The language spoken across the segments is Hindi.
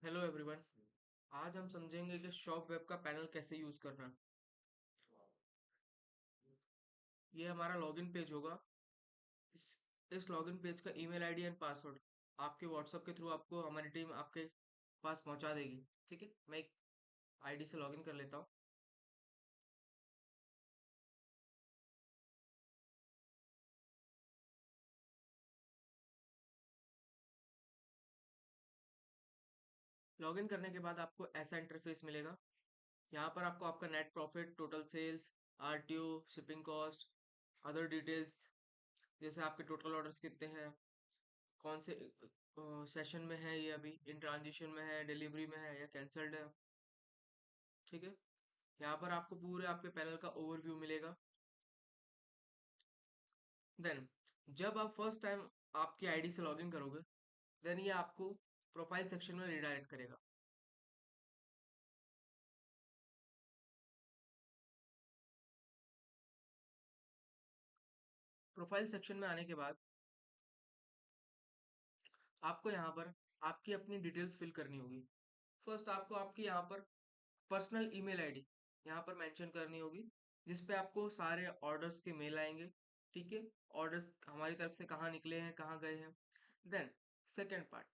Hello everyone. आज हम समझेंगे कि शॉप वेब का पैनल कैसे यूज करना। ये हमारा लॉगिन पेज होगा। इस इस लॉगिन पेज का ईमेल आईडी एंड पासवर्ड आपके व्हाट्सएप के थ्रू आपको हमारी टीम आपके पास पहुंचा देगी। ठीक है, मैं एक आईडी से लॉगिन कर लेता हूँ। लॉगिन करने के बाद आपको ऐसा इंटरफेस मिलेगा। यहाँ पर आपको आपका net profit, total sales, RTO, shipping cost, other details, जैसे आपके टोटल ऑर्डर्स कितने हैं, कौन से सेशन में है, ये अभी इन ट्रांजिशन में है, डिलीवरी में है या कैंसल्ड है। ठीक है, यहाँ पर आपको पूरे आपके पैनल का ओवरव्यू मिलेगा। देन जब आप फर्स्ट टाइम आपकी आईडी से लॉगिन करोगे, देन ये आपको प्रोफाइल सेक्शन में रिडायरेक्ट करेगा। प्रोफाइल सेक्शन में आने के बाद आपको यहाँ पर आपकी अपनी डिटेल्स फिल करनी होगी। फर्स्ट आपको आपकी यहाँ पर पर्सनल ईमेल आईडी यहाँ पर मेंशन करनी होगी, जिस पे आपको सारे ऑर्डर्स के मेल आएंगे। ठीक है, ऑर्डर्स हमारी तरफ से कहाँ निकले हैं, कहाँ गए हैं। देन सेकेंड पार्ट,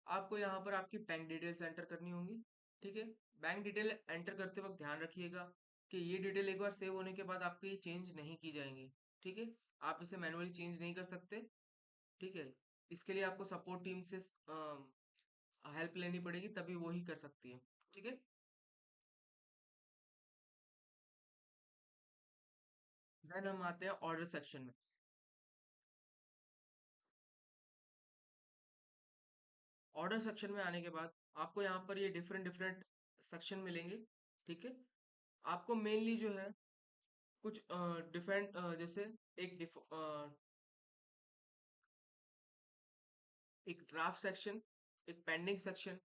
आपको यहाँ पर आपकी बैंक डिटेल्स एंटर करनी होंगी। ठीक है, बैंक डिटेल एंटर करते वक्त ध्यान रखिएगा कि ये डिटेल एक बार सेव होने के बाद आपकी चेंज नहीं की जाएंगी। ठीक है, आप इसे मैनुअली चेंज नहीं कर सकते। ठीक है, इसके लिए आपको सपोर्ट टीम से हेल्प लेनी पड़ेगी, तभी वो ही कर सकती है। ठीक है, देन हम आते हैं ऑर्डर सेक्शन में। ऑर्डर सेक्शन में आने के बाद आपको यहाँ पर ये डिफरेंट डिफरेंट सेक्शन मिलेंगे। ठीक है, आपको मेनली जो है कुछ डिफरेंट जैसे एक एक ड्राफ्ट सेक्शन, एक pending section,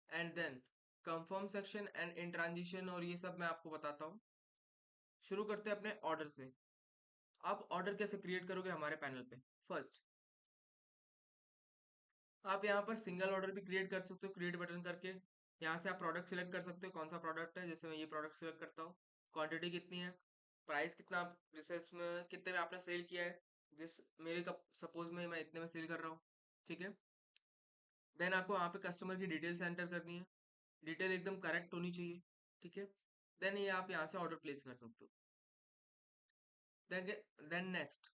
and then confirm section and in transition, और ये सब मैं आपको बताता हूँ। शुरू करते हैं अपने ऑर्डर से। आप ऑर्डर कैसे क्रिएट करोगे हमारे पैनल पे? फर्स्ट, आप यहाँ पर सिंगल ऑर्डर भी क्रिएट कर सकते हो क्रिएट बटन करके। यहाँ से आप प्रोडक्ट सिलेक्ट कर सकते हो, कौन सा प्रोडक्ट है। जैसे मैं ये प्रोडक्ट सिलेक्ट करता हूँ, क्वांटिटी कितनी है, प्राइस कितना जैसे इसमें कितने में आपने सेल किया है, जिस मेरे का सपोज में मैं इतने में सेल कर रहा हूँ। ठीक है, देन आपको वहाँ पे कस्टमर की डिटेल्स एंटर करनी है। डिटेल एकदम करेक्ट होनी चाहिए। ठीक है, देन ये आप यहाँ से ऑर्डर प्लेस कर सकते हो। देन देन नेक्स्ट,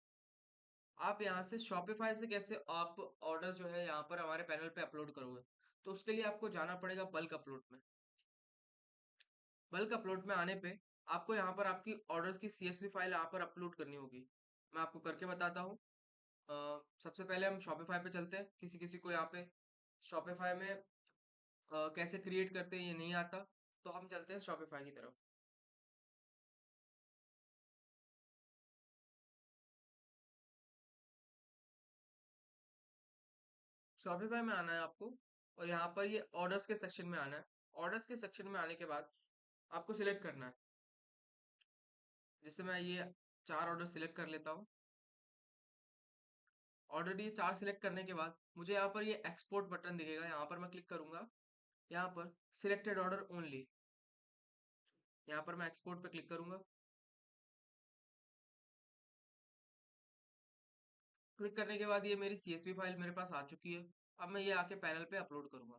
आप यहाँ से शॉपिफाई से कैसे आप ऑर्डर जो है यहाँ पर हमारे पैनल पे अपलोड करोगे। तो उसके लिए आपको जाना पड़ेगा बल्क अपलोड में। बल्क अपलोड में आने पे आपको यहाँ पर आपकी ऑर्डर्स की सीएसवी फाइल यहाँ पर अपलोड करनी होगी। मैं आपको करके बताता हूँ। सबसे पहले हम शॉपिफाई पे चलते हैं। किसी किसी को यहाँ पे शॉपिफाई में कैसे क्रिएट करते हैं ये नहीं आता, तो हम चलते हैं शॉपिफाई की तरफ। शॉपिफाई में आना है आपको, और यहाँ पर ये ऑर्डर्स के सेक्शन में आना है। ऑर्डर्स के सेक्शन में आने के बाद आपको सिलेक्ट करना है। जैसे मैं ये चार ऑर्डर सिलेक्ट कर लेता हूँ। ऑर्डर ये चार सिलेक्ट करने के बाद मुझे यहाँ पर ये एक्सपोर्ट बटन दिखेगा, यहाँ पर मैं क्लिक करूंगा। यहाँ पर सिलेक्टेड ऑर्डर ओनली, यहाँ पर मैं एक्सपोर्ट पे क्लिक करूंगा। क्लिक करने के बाद ये मेरी सीएसवी फाइल मेरे पास आ चुकी है। अब मैं ये आके पैनल पे अपलोड करूंगा।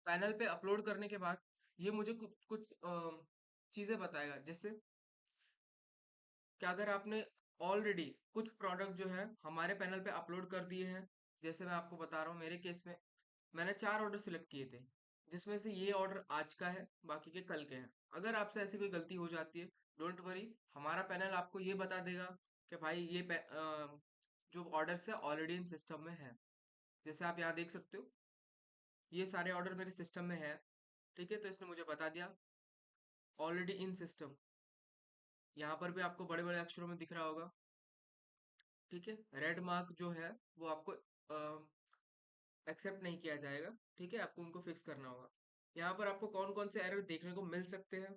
पैनल पे अपलोड करने के बाद ये मुझे कुछ कुछ चीजें बताएगा, जैसे कि अगर आपने ऑलरेडी कुछ प्रोडक्ट जो है हमारे पैनल पे अपलोड कर दिए हैं। जैसे मैं आपको बता रहा हूँ, मेरे केस में मैंने चार ऑर्डर सिलेक्ट किए थे, जिसमें से ये ऑर्डर आज का है, बाकी के कल के हैं। अगर आपसे ऐसी कोई गलती हो जाती है, डोंट वरी, हमारा पैनल आपको ये बता देगा कि भाई ये जो ऑर्डर्स है ऑलरेडी इन सिस्टम में है। जैसे आप यहाँ देख सकते हो, ये सारे ऑर्डर मेरे सिस्टम में है। ठीक है, तो इसने मुझे बता दिया ऑलरेडी इन सिस्टम। यहाँ पर भी आपको बड़े बड़े अक्षरों में दिख रहा होगा। ठीक है, रेड मार्क जो है वो आपको एक्सेप्ट नहीं किया जाएगा। ठीक है, आपको उनको फिक्स करना होगा। यहाँ पर आपको कौन कौन से एरर देखने को मिल सकते हैं।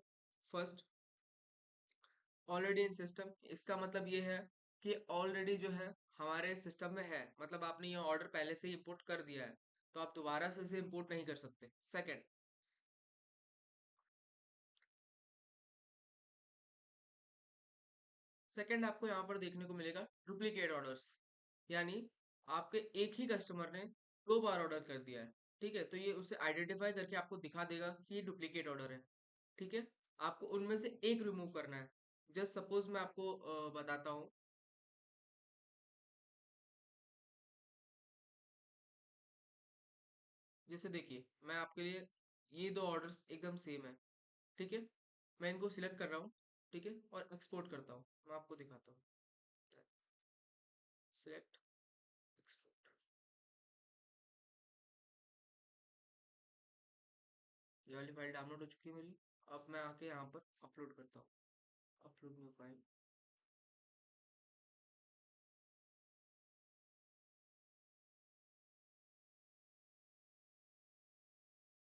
फर्स्ट, ऑलरेडी इन सिस्टम, इसका मतलब ये है कि ऑलरेडी जो है हमारे सिस्टम में है, मतलब आपने ये ऑर्डर पहले से ही इंपोर्ट कर दिया है, तो आप दोबारा से इसे इंपोर्ट नहीं कर सकते। सेकंड, आपको यहाँ पर देखने को मिलेगा डुप्लीकेट ऑर्डर्स, यानी आपके एक ही कस्टमर ने दो बार ऑर्डर कर दिया है। ठीक है, तो ये उसे आइडेंटिफाई करके आपको दिखा देगा कि ये डुप्लीकेट ऑर्डर है। ठीक है, आपको उनमें से एक रिमूव करना है। जस्ट सपोज मैं आपको बताता हूँ। जैसे देखिए, मैं आपके लिए, ये दो ऑर्डर्स एकदम सेम है। ठीक है, मैं इनको सिलेक्ट कर रहा हूँ। ठीक है, और एक्सपोर्ट करता हूँ, मैं आपको दिखाता हूँ। Select, export. ये वाली फाइल डाउनलोड हो चुकी है मेरी। अब मैं आके यहाँ पर अपलोड करता हूँ। Upload new file.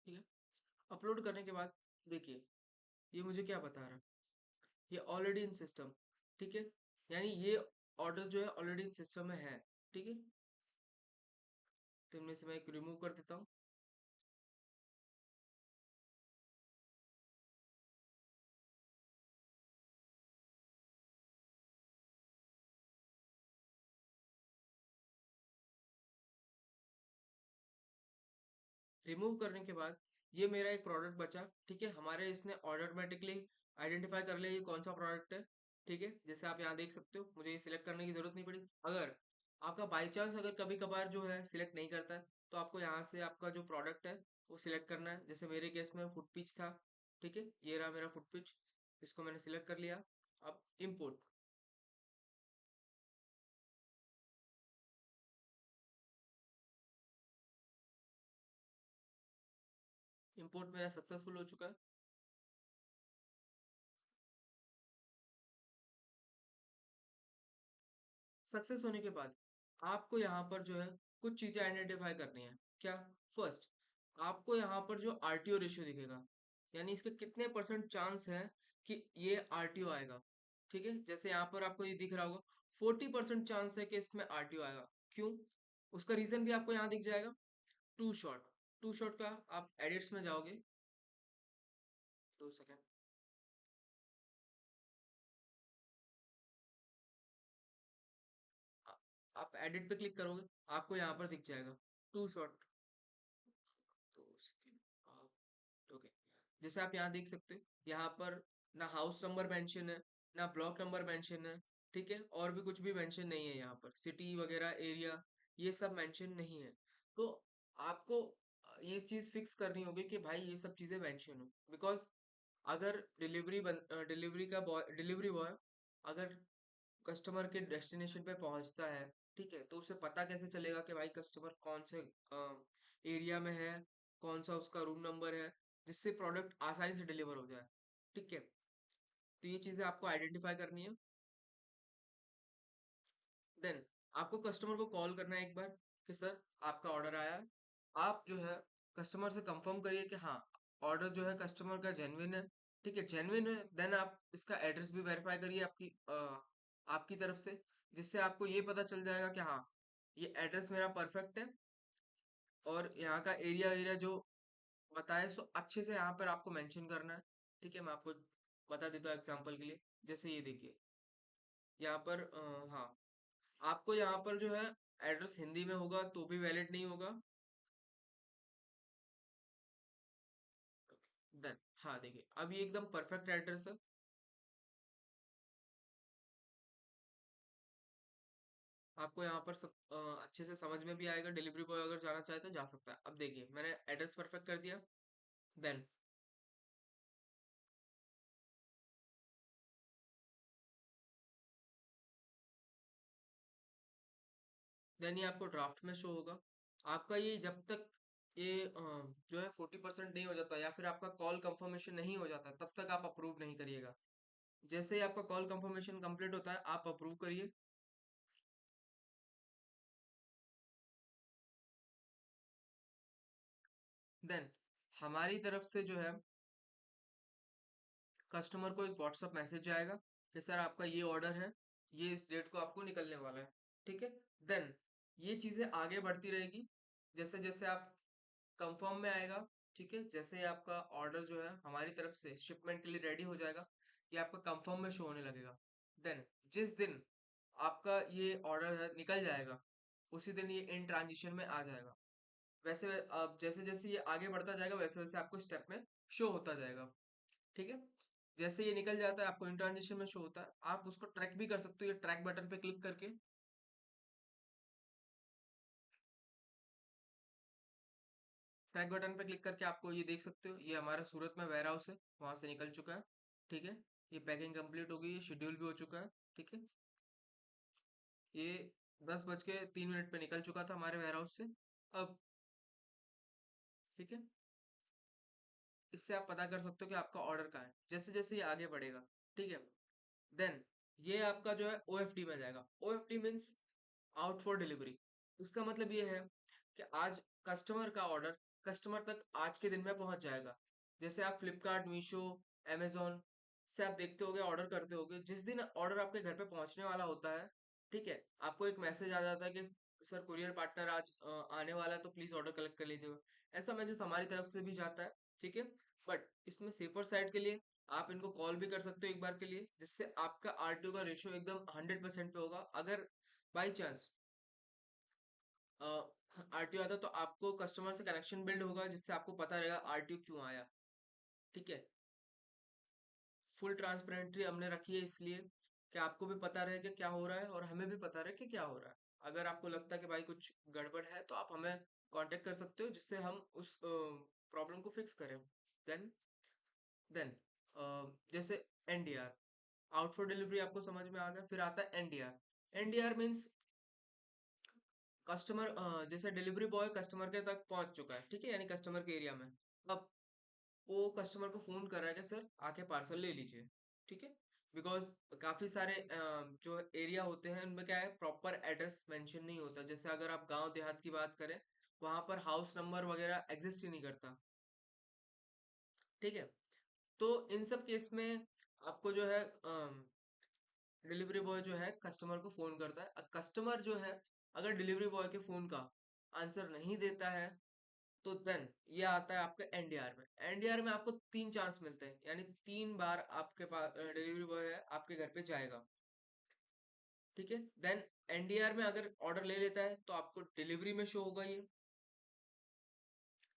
ठीक है, अपलोड करने के बाद देखिए, ये मुझे क्या बता रहा है, ये ऑलरेडी इन सिस्टम। ठीक है, यानी ये ऑर्डर जो है ऑलरेडी इन सिस्टम में है। ठीक है, तो इनमें से मैं एक रिमूव कर देता हूँ। रिमूव करने के बाद ये मेरा एक प्रोडक्ट बचा। ठीक है, हमारे इसने ऑटोमेटिकली आइडेंटिफाई कर लिया ये कौन सा प्रोडक्ट है। ठीक है, जैसे आप यहाँ देख सकते हो, मुझे ये सिलेक्ट करने की जरूरत नहीं पड़ी। अगर आपका बाई चांस अगर कभी कभार जो है सिलेक्ट नहीं करता है, तो आपको यहाँ से आपका जो प्रोडक्ट है वो सिलेक्ट करना है। जैसे मेरे केस में फुट पिच था। ठीक है, ये रहा मेरा फुट पिच, इसको मैंने सिलेक्ट कर लिया। अब इम्पोर्ट। इम्पोर्ट मेरा सक्सेसफुल हो चुका है। सक्सेस होने के बाद आपको यहाँ पर जो है कुछ चीजें आइडेंटिफाई करनी है। क्या? फर्स्ट, आपको यहाँ पर जो आरटीओ रेशियो दिखेगा, यानी इसके कितने परसेंट चांस है कि ये आरटीओ आएगा। ठीक है, जैसे यहाँ पर आपको ये दिख रहा होगा 40% चांस है कि इसमें आरटीओ आएगा। क्यों? उसका रीजन भी आपको यहाँ दिख जाएगा। To shot. टू शॉट का आप एडिट्स में जाओगे। 2 सेकेंड। आप एडिट पे क्लिक करोगे, आपको यहाँ पर दिख जाएगा टू शॉट। तो ओके, जैसे आप यहाँ देख सकते हो, यहाँ पर ना हाउस नंबर मेंशन है, ना ब्लॉक नंबर मेंशन है। ठीक है, और भी कुछ भी मेंशन नहीं है। यहाँ पर सिटी वगैरह, एरिया, ये सब मेंशन नहीं है। तो आपको ये चीज फिक्स करनी होगी कि भाई ये सब चीजें मेंशन हो। बिकॉज अगर डिलीवरी का बॉय, डिलीवरी बॉय अगर कस्टमर के डेस्टिनेशन पे पहुंचता है, ठीक है, तो उसे पता कैसे चलेगा कि भाई कस्टमर कौन से एरिया में है, कौन सा उसका रूम नंबर है, जिससे प्रोडक्ट आसानी से डिलीवर हो जाए। ठीक है, तो ये चीजें आपको आइडेंटिफाई करनी है। देन आपको कस्टमर को कॉल करना है एक बार कि सर आपका ऑर्डर आया है। आप जो है कस्टमर से कंफर्म करिए कि हाँ, ऑर्डर जो है कस्टमर का जेन्युइन है। ठीक है, जेन्युइन है, देन आप इसका एड्रेस भी वेरीफाई करिए आपकी तरफ से, जिससे आपको ये पता चल जाएगा कि हाँ, ये एड्रेस मेरा परफेक्ट है। और यहाँ का एरिया एरिया जो बताए सो अच्छे से यहाँ पर आपको मेंशन करना है। ठीक है, मैं आपको बता देता हूँ एग्जांपल के लिए। जैसे ये देखिए, यहाँ पर हाँ, आपको यहाँ पर जो है एड्रेस हिंदी में होगा तो भी वैलिड नहीं होगा। देन हाँ, देखिए अब ये एकदम परफेक्ट एड्रेस है। आपको यहाँ पर सब अच्छे से समझ में भी आएगा। डिलीवरी बॉय अगर जाना चाहे तो जा सकता है। अब देखिए, मैंने एड्रेस परफेक्ट कर दिया। देन ये आपको ड्राफ्ट में शो होगा। आपका ये जब तक ये जो है 40% नहीं हो जाता, या फिर आपका कॉल कंफर्मेशन नहीं हो जाता, तब तक आप अप्रूव नहीं करिएगा। जैसे ही आपका कॉल कंफर्मेशन कंप्लीट होता है, आप अप्रूव करिए। देन हमारी तरफ से जो है कस्टमर को एक व्हाट्सएप मैसेज आएगा। कि सर आपका ये ऑर्डर है, ये इस डेट को आपको निकलने वाला है, ठीक है। देन ये चीजें आगे बढ़ती रहेगी, जैसे जैसे आप कंफर्म में आएगा, ठीक है, जैसे ही आपका ऑर्डर जो है हमारी तरफ से शिपमेंट के लिए रेडी हो जाएगा, ये आपका कंफर्म में शो होने लगेगा। देन जिस दिन आपका ये ऑर्डर है निकल जाएगा, उसी दिन ये इन ट्रांजिशन में आ जाएगा। वैसे अब जैसे जैसे ये आगे बढ़ता जाएगा, वैसे वैसे आपको स्टेप में शो होता जाएगा, ठीक है। जैसे ये निकल जाता है आपको इन ट्रांजिशन में शो होता है, आप उसको ट्रैक भी कर सकते हो ये ट्रैक बटन पे क्लिक करके। ट्रैक बटन पे क्लिक करके आपको ये देख सकते हो, ये हमारा सूरत में वेयर हाउस है, वहां से निकल चुका है, ठीक है। ये पैकिंग कंप्लीट हो गई है, शेड्यूल भी हो चुका है, ठीक है। ये 10:03 पे निकल चुका था हमारे वेयर हाउस से। अब ठीक है, इससे आप पता कर सकते हो कि आपका ऑर्डर कहाँ है, जैसे जैसे ये आगे बढ़ेगा, ठीक है। देन ये आपका जो है ओएफडी में जाएगा। ओएफडी मीन्स आउट फॉर डिलीवरी। इसका मतलब ये है कि आज कस्टमर का ऑर्डर कस्टमर तक आज के दिन में पहुंच जाएगा। जैसे आप फ्लिपकार्ट, मीशो, amazon से आप देखते होगे, ऑर्डर करते होगे, जिस दिन ऑर्डर आपके घर पे पहुंचने वाला होता है, ठीक है, आपको एक मैसेज आ जाता है कि सर कुरियर पार्टनर आज आने वाला है, तो प्लीज ऑर्डर कलेक्ट कर लीजिएगा। ऐसा मैसेज हमारी तरफ से भी जाता है, ठीक है। बट इसमें सेफर साइड के लिए आप इनको कॉल भी कर सकते हो एक बार के लिए, जिससे आपका आरटीओ का रेशियो एकदम 100% पे होगा। अगर बाई चांस आरटीओ आता है, तो आपको कस्टमर से कनेक्शन बिल्ड होगा, जिससे आपको पता रहेगा आरटीओ क्यों आया, ठीक है। फुल ट्रांसपेरेंटली हमने रखी है, इसलिए कि आपको भी पता रहे कि क्या हो रहा है और हमें भी पता रहे कि क्या हो रहा है। अगर आपको लगता है कि भाई कुछ गड़बड़ है, तो आप हमें कांटेक्ट कर सकते हो, जिससे हम उस प्रॉब्लम को फिक्स करें। देन देन जैसे एनडीआर, आउट फॉर डिलीवरी आपको समझ में आ गया। फिर आता है एनडीआर। एनडीआर मीन्स कस्टमर, जैसे डिलीवरी बॉय कस्टमर के तक पहुंच चुका है, ठीक है, यानी कस्टमर के एरिया में। अब वो कस्टमर को फोन कर रहा है कि सर आके पार्सल ले लीजिए, ठीक है। बिकॉज काफी सारे जो एरिया होते हैं उनमें क्या है, प्रॉपर एड्रेस मेंशन नहीं होता। जैसे अगर आप गांव देहात की बात करें, वहां पर हाउस नंबर वगैरह एग्जिस्ट ही नहीं करता, ठीक है। तो इन सब केस में आपको जो है डिलीवरी बॉय जो है कस्टमर को फोन करता है। कस्टमर जो है अगर डिलीवरी बॉय के फोन का आंसर नहीं देता है, तो देन ये आता है आपके एनडीआर में। एनडीआर में आपको 3 चांस मिलते हैं, यानी 3 बार आपके पास डिलीवरी बॉय है आपके घर पे जाएगा, ठीक है। देन एनडीआर में अगर ऑर्डर ले लेता है, तो आपको डिलीवरी में शो होगा ये,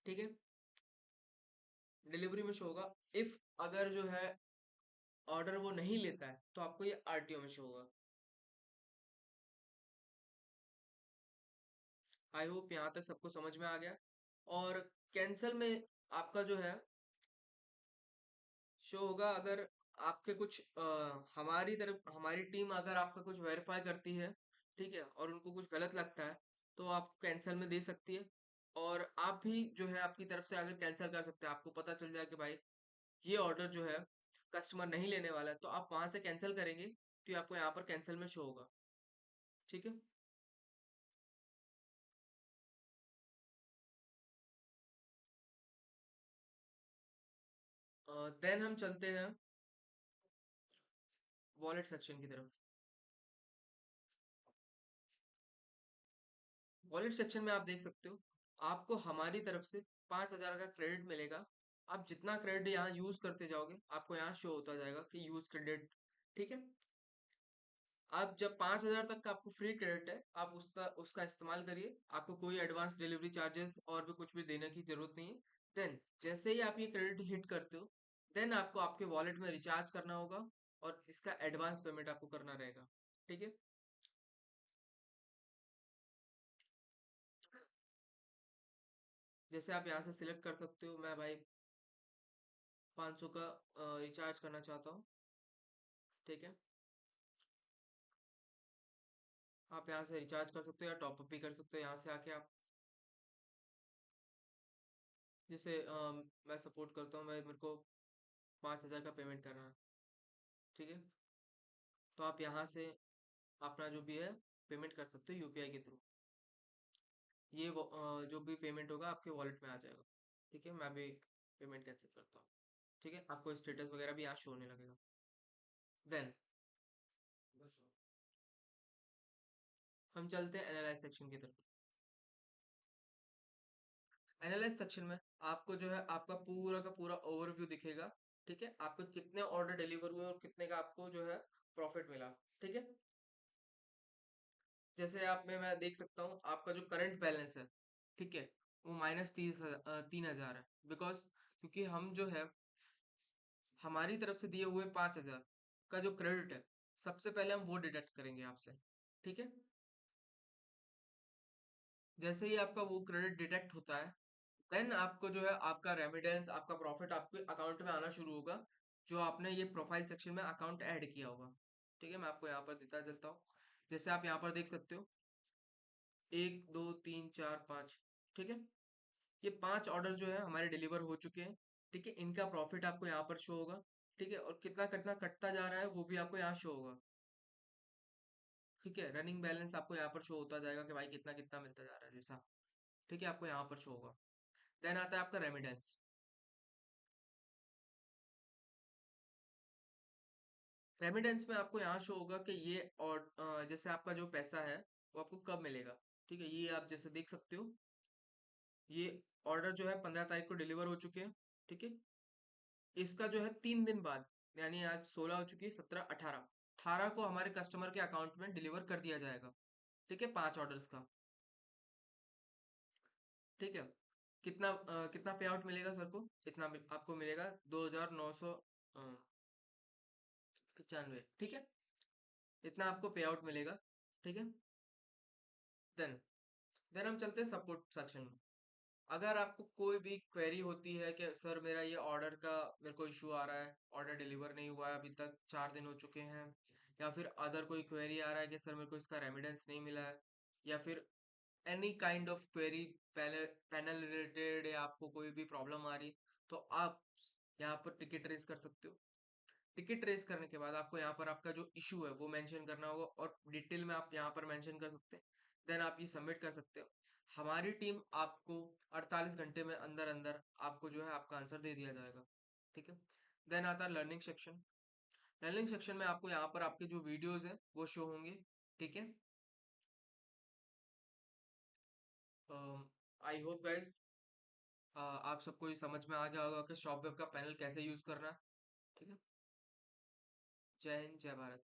ठीक है, डिलीवरी में शो होगा। इफ अगर जो है ऑर्डर वो नहीं लेता है, तो आपको ये आरटीओ में शो होगा। आई होप यहाँ तक सबको समझ में आ गया। और कैंसल में आपका जो है शो होगा, अगर आपके कुछ हमारी तरफ हमारी टीम अगर आपका कुछ वेरीफाई करती है, ठीक है, और उनको कुछ गलत लगता है, तो आप कैंसिल में दे सकती है। और आप भी जो है आपकी तरफ से अगर कैंसिल कर सकते हैं, आपको पता चल जाए कि भाई ये ऑर्डर जो है कस्टमर नहीं लेने वाला है, तो आप वहां से कैंसिल करेंगे, तो ये आपको यहाँ पर कैंसिल में शो होगा, ठीक है। देन हम चलते हैं वॉलेट सेक्शन की तरफ। वॉलेट सेक्शन में आप देख सकते हो, आपको हमारी तरफ से 5,000 का क्रेडिट मिलेगा। आप जितना क्रेडिट यहाँ यूज करते जाओगे, आपको यहाँ शो होता जाएगा कि यूज क्रेडिट, ठीक है। आप जब 5,000 तक का आपको फ्री क्रेडिट है, आप उसका उसका इस्तेमाल करिए। आपको कोई एडवांस डिलीवरी चार्जेस और भी कुछ भी देने की जरूरत नहीं है। देन जैसे ही आप ये क्रेडिट हिट करते हो, देन आपको आपके वॉलेट में रिचार्ज करना होगा, और इसका एडवांस पेमेंट आपको करना रहेगा, ठीक है। जैसे आप यहाँ से सिलेक्ट कर सकते हो, मैं भाई 500 का रिचार्ज करना चाहता हूँ, ठीक है। आप यहाँ से रिचार्ज कर सकते हो या टॉपअप भी कर सकते हो यहाँ से आके आप। जैसे मैं सपोर्ट करता हूँ, मैं मेरे को 5,000 का पेमेंट करना है, ठीक है। तो आप यहाँ से अपना जो भी है पेमेंट कर सकते हो यूपीआई के थ्रू। ये जो भी पेमेंट होगा आपके वॉलेट में आ जाएगा, ठीक है। मैं भी पेमेंट कैंसिल करता हूँ, ठीक है। आपको स्टेटस वगैरह भी यहाँ शो होने लगेगा। देन हम चलते हैं एनालाइज सेक्शन की तरफ। एनालाइज सेक्शन में आपको जो है आपका पूरा का पूरा ओवरव्यू दिखेगा। ठीक है, आपको कितने ऑर्डर डिलीवर हुए और कितने का आपको जो है प्रॉफिट मिला। ठीक है, जैसे आप में मैं देख सकता हूँ आपका जो करंट बैलेंस है, ठीक है, वो -3,000 है। बिकॉज क्योंकि हम जो है हमारी तरफ से दिए हुए 5,000 का जो क्रेडिट है, सबसे पहले हम वो डिडक्ट करेंगे आपसे। ठीक है, जैसे ही आपका वो क्रेडिट डिडक्ट होता है, देन आपको जो है आपका रेमिडेंस, आपका प्रॉफिट आपके अकाउंट में आना शुरू होगा, जो आपने ये प्रोफाइल सेक्शन में अकाउंट ऐड किया होगा। ठीक है, मैं आपको यहाँ पर देता चलता हूँ। जैसे आप यहाँ पर देख सकते हो, 1 2 3 4 5। ठीक है, ये 5 ऑर्डर जो है हमारे डिलीवर हो चुके हैं। ठीक है, इनका प्रॉफिट आपको यहाँ पर शो होगा। ठीक है, और कितना कितना कटता जा रहा है वो भी आपको यहाँ शो होगा। ठीक है, रनिंग बैलेंस आपको यहाँ पर शो होता जाएगा कि भाई कितना कितना मिलता जा रहा है जैसा। ठीक है, आपको यहाँ पर शो होगा। देन आता है आपका रेमिडेंस। रेमिडेंस में आपको यहाँ शो होगा कि ये और जैसे आपका जो पैसा है वो आपको कब मिलेगा। ठीक है, ये आप जैसे देख सकते हो, ये ऑर्डर जो है 15 तारीख को डिलीवर हो चुके हैं। ठीक है, इसका जो है 3 दिन बाद, यानी आज 16 हो चुकी है, 17 18 18 को हमारे कस्टमर के अकाउंट में डिलीवर कर दिया जाएगा। ठीक है, 5 ऑर्डर्स का। ठीक है, कितना पे आउट मिलेगा सर को, आपको मिलेगा 2,995। ठीक है, इतना आपको पे आउट मिलेगा। ठीक है, देन देन हम चलते हैं सपोर्ट सेक्शन में। अगर आपको कोई भी क्वेरी होती है कि सर मेरा ये ऑर्डर का मेरे को इशू आ रहा है, ऑर्डर डिलीवर नहीं हुआ है, अभी तक 4 दिन हो चुके हैं, या फिर अदर कोई क्वेरी आ रहा है कि सर मेरे को इसका रेमिडेंस नहीं मिला है, या फिर any kind of query, panel related, या आपको कोई भी प्रॉब्लम आ रही, तो आप यहाँ पर टिकट रेज कर सकते हो। टिकट रेस करने के बाद आपको यहाँ पर आपका जो इशू है वो मेंशन करना होगा, और डिटेल में आप यहाँ पर मेंशन कर सकते हैं। देन आप ये सबमिट कर सकते हो। हमारी टीम आपको 48 घंटे में अंदर अंदर आपको जो है आपका आंसर दे दिया जाएगा। ठीक है, देन आता है लर्निंग सेक्शन। लर्निंग सेक्शन में आपको यहाँ पर आपके जो वीडियोस हैं वो शो होंगे। ठीक है, आई होप गाइज आप सबको ये समझ में आ गया होगा कि शॉप वेब का पैनल कैसे यूज करना है। ठीक है, जय हिंद जय भारत।